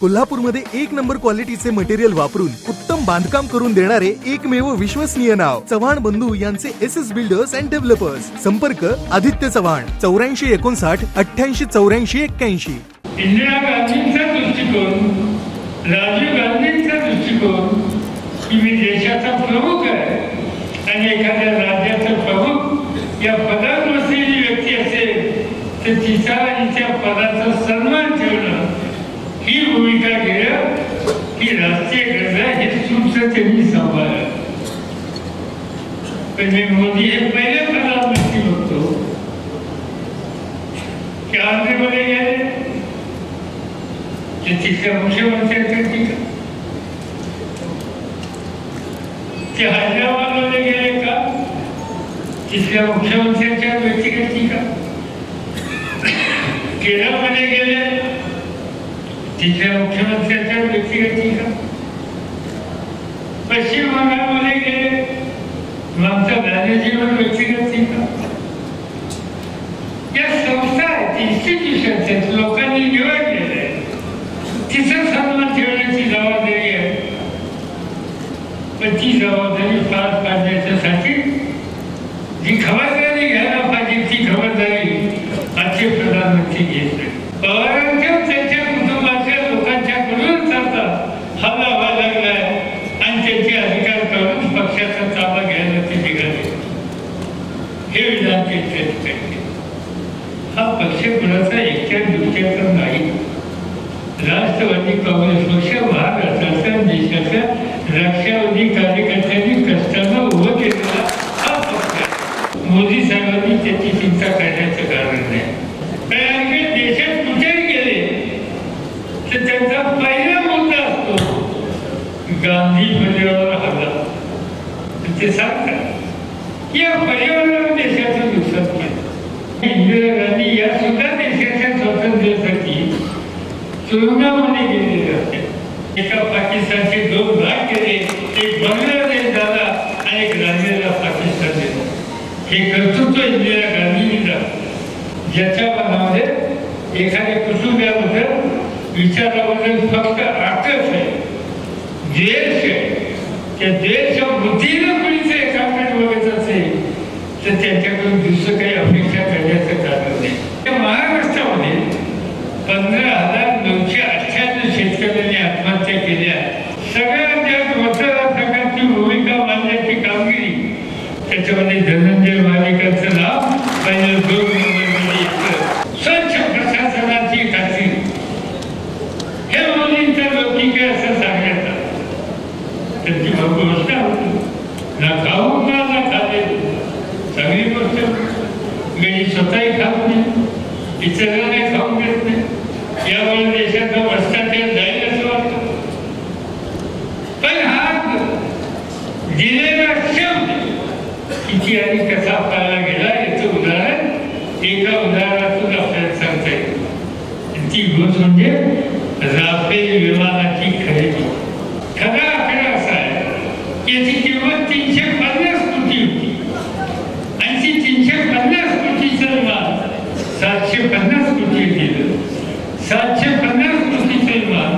कोल्हापूरमध्ये एक नंबर क्वालिटीचे मटेरियल वापरून उत्तम बांधकाम करून देणारे एकमेव विश्वसनीय नाव चव्हाण बंधू यांचे SS बिल्डर्स अँड डेव्हलपर्स. संपर्क आदित्य चव्हाण 8459 88 84 81. इंदिरा गांधींचा दृष्टिकोन, राजीव गांधींचा दृष्टिकोन की मी देशाचा प्रमुख आहे आणि एखाद्या राज्याचा प्रमुख या पदावर बसलेली व्यक्ती असेल तर तिचा आणि त्या पदाचा सन्मान ठेवणं ही भूमिका घेणं ही राष्ट्रीय गरजा हे सूत्र त्यांनी सांभाळलं. पण मी मोदी हे पहिले प्रधानमंत्री बघतो की आंध्रमध्ये गेले ते तिथल्या मुख्यमंत्र्यांच्या टीका, ते हैदराबादमध्ये गेले का तिथल्या मुख्यमंत्र्यांच्या व्यक्तिगत टीका, केरळमध्ये गेले तिथल्या मुख्यमंत्र्यांच्या व्यक्तिगत टीका, पश्चिम बंगालमध्ये गेले ममता बॅनर्जीवर व्यक्तिगत टीका. या संस्था आहेत, इन्स्टिट्यूशन्स आहेत, लोकांनी निवडलेले आहे, तिथं सन्मान ठेवण्याची जबाबदारी आहे. पण ती जबाबदारी पार पाडण्यासाठी जी खबरदारी घ्यायला पाहिजे ती खबरदारी आजचे प्रधानमंत्री घेतले. पवारांच्या त्यांच्या कुटुंबाच्या लोकांच्याकडून आता हल्ला व्हायला लागलाय आणि त्यांचे अधिकार करून पक्षाचा ताबा घ्यायला ते निघाले. हे विधान ते हा पक्ष कुणाचा एकट्या दुसऱ्याचा नाही. राष्ट्रवादी काँग्रेस पक्ष महाराष्ट्राच्या देशाच्या राष्ट्रवादी कार्यकर्त्यांनी कष्टानं उभं केलेला हा पक्ष. मोदी साहेबांनी त्याची चिंता करण्याचं कारण नाही. कारण की देशात कुठेही गेले तर त्यांचा पहिला मुद्दा असतो गांधी परिवारावर हल्ला. ते सांगतात या परिवारावर देशाचं नुकसान केलं. इंदिरा गांधी या सुद्धा देशाच्या स्वातंत्र्यासाठी तुरुंगामध्ये गेलेले होते. एका पाकिस्तानचे 2 भाग केले, एक बांगलादेश झाला आणि एक राहिलेला पाकिस्तान दिला. हे कर्तृत्व इंदिरा गांधींनी झालं. ज्याच्या मनामध्ये एखाद्या कुटुंबाबद्दल विचाराबद्दल फक्त आकर्ष आहे, द्वेष आहे, त्या द्वेषच्या बुद्धीनं कुणीच एकाकडे बघत असेल तर त्यांच्याकडून दुसरं काही अपेक्षा करण्याचं कारण नाही. महाराष्ट्रामध्ये 15,998 शेतकऱ्यांनी आत्महत्या केल्या. सगळ्यात जास्त मतदारसंघाची भूमिका मांडण्याची कामगिरी त्याच्यामध्ये धनंजय मानेकरांचं नाव पहिल्या 2 नंबरमध्ये येतं. स्वच्छ प्रशासनाची खात्री हे मोदींच्या लौकिक आहे असं सांगण्यात आलं. त्यांची घोषणा होती ना खाऊ ना खाते चांगली गोष्ट. गडी स्वतःही खात नाही, इतरांना खाऊन देत नाही. यामुळे देशाचा भ्रष्टाचार जाईल असं वाटतं. पण हा दिलेला शब्द किती आणि कसा पाळला गेला याचं उदाहरण एका उदाहरणातून आपल्याला सांगता येईल. ती गोष्ट म्हणजे राफेल विमानाची खरेदी. खरा आकडा असा आहे की याची किंमत 350 कोटी होती आणि ती 350 कोटीचं विमान 750 कोटी गेलं. 750 कोटीचं विमान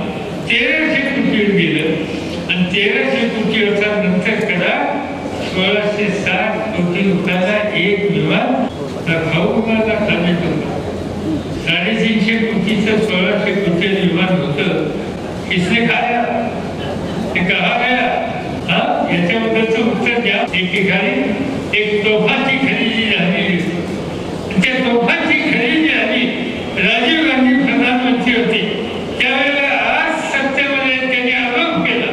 1300 कोटीवर गेलं आणि 1300 कोटीवरचा नंतर करा 1660 कोटी रुपयाला एक विमान खाऊ मला खाली होतं. 350 कोटीचं 1600 कोटी विमान होतं. किसने खाया ते कहा गया? हा याच्याबद्दलचं उत्तर द्या. एक ठिकाणी एक तोफाची खरेदी झाली. त्या तोफाची खरेदी झाली. राजीव गांधी प्रधानमंत्री होते त्यावेळेला आज सत्तेमध्ये त्यांनी आरोप केला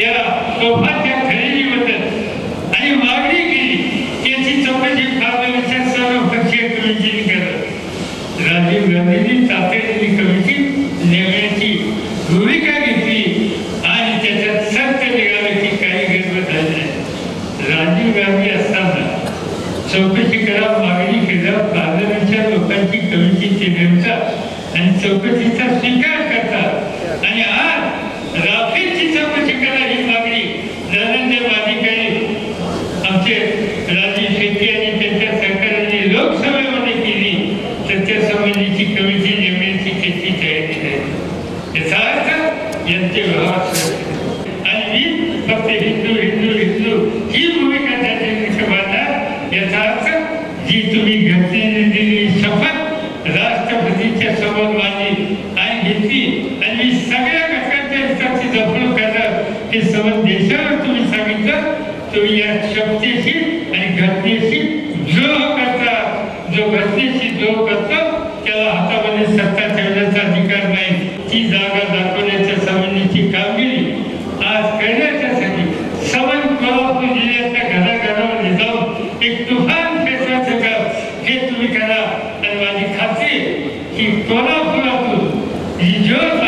या तोफाच्या खरेदीबद्दल आणि मागणी केली की याची चौकशी फार्मॅलिटीच्या सर्वपक्षीय कमिटीने करत. राजीव गांधींनी तातडीने कमिटी नेमण्याची भूमिका घेतली आणि त्याच्यात सत्य निघालं की काही गडबड झाली नाही. राजीव गांधी असताना याचा अर्थ यांचे व्यवहार आणि मी फक्त हिंदू हिंदू हिंदू ही भूमिका त्याच्या हिशोबात याचा अर्थ जी तुम्ही घेतलेली शपथ राष्ट्रपतीच्या समोर माझी आणि घेतली आणि मी सगळ्या घटकांच्या हिताची जपणूक करणार हे समज देशावर तुम्ही सांगितलं. तुम्ही या शपथेशी आणि घटनेशी द्रोह करता. जो घटनेशी द्रोह करतो त्याला हातामध्ये सत्ता ठेवण्याचा अधिकार नाही. ती जागा दाखवण्याच्या संबंधीची कामगिरी आज करण्याच्यासाठी समन कोल्हापूर जिल्ह्याच्या घराघरामध्ये जाऊन एक तुफान पेटवायचं काम हे तुम्ही करा. आणि माझी खात्री की कोल्हापुरातून ही ज्योत